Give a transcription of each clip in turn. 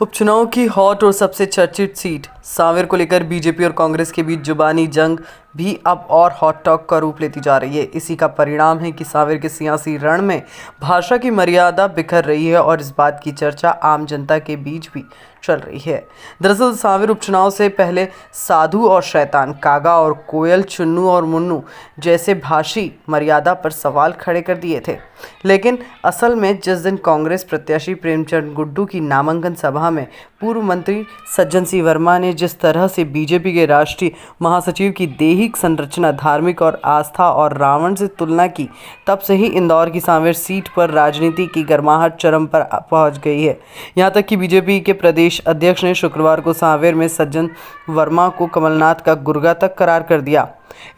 उपचुनाव की हॉट और सबसे चर्चित सीट सांवेर को लेकर बीजेपी और कांग्रेस के बीच जुबानी जंग भी अब और हॉट टॉक का रूप लेती जा रही है। इसी का परिणाम है कि सांवेर के सियासी रण में भाषा की मर्यादा बिखर रही है और इस बात की चर्चा आम जनता के बीच भी चल रही है। दरअसल सांवेर उपचुनाव से पहले साधु और शैतान, कागा और कोयल, चुन्नू और मुन्नू जैसे भाषी मर्यादा पर सवाल खड़े कर दिए थे। लेकिन असल में जिस दिन कांग्रेस प्रत्याशी प्रेमचंद गुड्डू की नामांकन सभा में पूर्व मंत्री सज्जन सिंह वर्मा ने जिस तरह से बीजेपी के राष्ट्रीय महासचिव की दैहिक संरचना, धार्मिक और आस्था और रावण से तुलना की, तब से ही इंदौर की सांवेर सीट पर राजनीति की गर्माहट चरम पर पहुंच गई है। यहां तक कि बीजेपी के प्रदेश अध्यक्ष ने शुक्रवार को सांवेर में सज्जन वर्मा को कमलनाथ का गुर्गा तक करार कर दिया।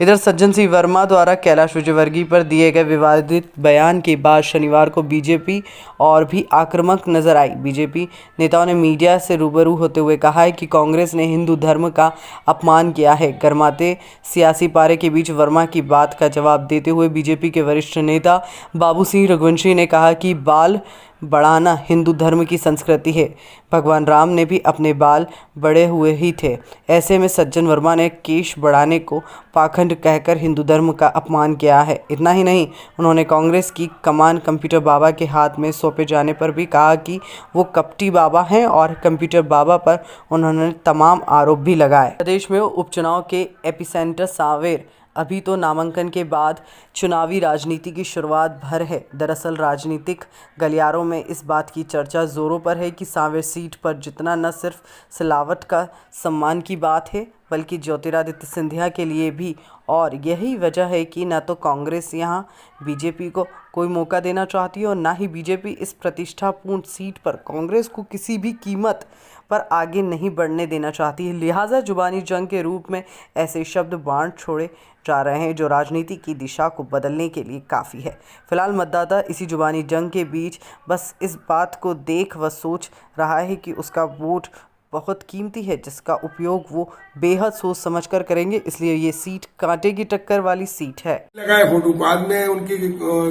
इधर सज्जन सिंह वर्मा द्वारा कैलाश विजयवर्गीय पर दिए गए विवादित बयान के बाद शनिवार को बीजेपी और भी आक्रामक नजर आई। बीजेपी नेताओं ने मीडिया से रूबरू होते हुए कहा है कि कांग्रेस ने हिंदू धर्म का अपमान किया है। गर्माते सियासी पारे के बीच वर्मा की बात का जवाब देते हुए बीजेपी के वरिष्ठ नेता बाबू सिंह रघुवंशी ने कहा कि बाल बढ़ाना हिंदू धर्म की संस्कृति है। भगवान राम ने भी अपने बाल बड़े हुए ही थे। ऐसे में सज्जन वर्मा ने केश बढ़ाने को पाखंड कहकर हिंदू धर्म का अपमान किया है। इतना ही नहीं, उन्होंने कांग्रेस की कमान कंप्यूटर बाबा के हाथ में सौंपे जाने पर भी कहा कि वो कपटी बाबा हैं और कंप्यूटर बाबा पर उन्होंने तमाम आरोप भी लगाए। प्रदेश में उपचुनाव के एपिसेंटर सांवेर अभी तो नामांकन के बाद चुनावी राजनीति की शुरुआत भर है। दरअसल राजनीतिक गलियारों में इस बात की चर्चा जोरों पर है कि सांवेर सीट पर जितना न सिर्फ सिलावट का सम्मान की बात है, बल्कि ज्योतिरादित्य सिंधिया के लिए भी। और यही वजह है कि न तो कांग्रेस यहाँ बीजेपी को कोई मौका देना चाहती है और ना ही बीजेपी इस प्रतिष्ठापूर्ण सीट पर कांग्रेस को किसी भी कीमत पर आगे नहीं बढ़ने देना चाहती है। लिहाजा जुबानी जंग के रूप में ऐसे शब्द बाण छोड़े जा रहे हैं जो राजनीति की दिशा को बदलने के लिए काफ़ी है। फिलहाल मतदाता इसी जुबानी जंग के बीच बस इस बात को देख व सोच रहा है कि उसका वोट बहुत कीमती है, जिसका उपयोग वो बेहद सोच समझकर करेंगे। इसलिए ये सीट कांटे की टक्कर वाली सीट है। लगाए फोटो, बाद में उनकी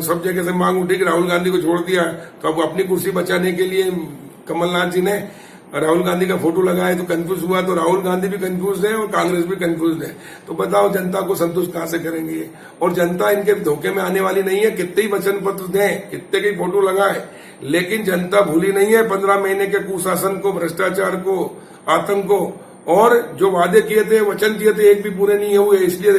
सब जगह से मांग उठी कि राहुल गांधी को छोड़ दिया, तो अब अपनी कुर्सी बचाने के लिए कमलनाथ जी ने राहुल गांधी का फोटो लगाया तो कंफ्यूज हुआ। तो राहुल गांधी भी कंफ्यूज है और कांग्रेस भी कंफ्यूज है। तो बताओ जनता को संतुष्ट कहां से करेंगे? और जनता इनके धोखे में आने वाली नहीं है। कितने ही वचन पत्र दें, कितने की फोटो लगाए, लेकिन जनता भूली नहीं है 15 महीने के कुशासन को, भ्रष्टाचार को, आतंक को, और जो वादे किए थे, वचन दिए थे, एक भी पूरे नहीं हुए। इसलिए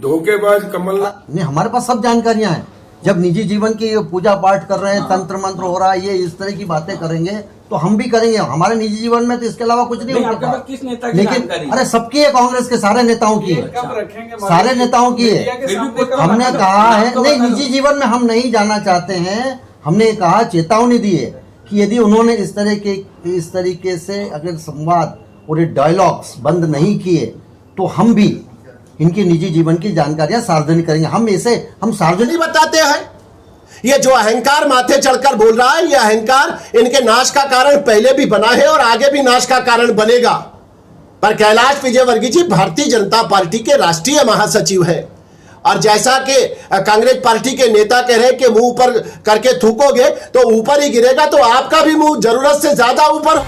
धोखेबाज कमलनाथ नहीं, हमारे पास सब जानकारियां हैं। जब निजी जीवन की पूजा पाठ कर रहे हैं, तंत्र मंत्र हो रहा है, ये इस तरह की बातें करेंगे तो हम भी करेंगे। हमारे निजी जीवन में तो इसके अलावा कुछ नहीं होता। किस नेता की लेकिन अरे सबकी है, कांग्रेस के सारे नेताओं की है, सारे नेताओं की है। हमने कहा है नहीं, निजी जीवन में हम नहीं जाना चाहते हैं। हमने कहा, चेतावनी दी है कि यदि उन्होंने इस तरीके से अगर संवाद और डायलॉग्स बंद नहीं किए तो हम भी इनकी निजी जीवन की जानकारियां सार्वजनिक करेंगे। हम सार्वजनिक बताते हैं। ये जो अहंकार माथे चढ़कर बोल रहा है, ये अहंकार इनके नाश का कारण पहले भी बना है और आगे भी नाश का कारण बनेगा। पर कैलाश विजयवर्गीय जी भारतीय जनता पार्टी के राष्ट्रीय महासचिव है, और जैसा कि कांग्रेस पार्टी के नेता कह रहे हैं कि मुंह ऊपर करके थूकोगे तो ऊपर ही गिरेगा, तो आपका भी मुंह जरूरत से ज्यादा ऊपर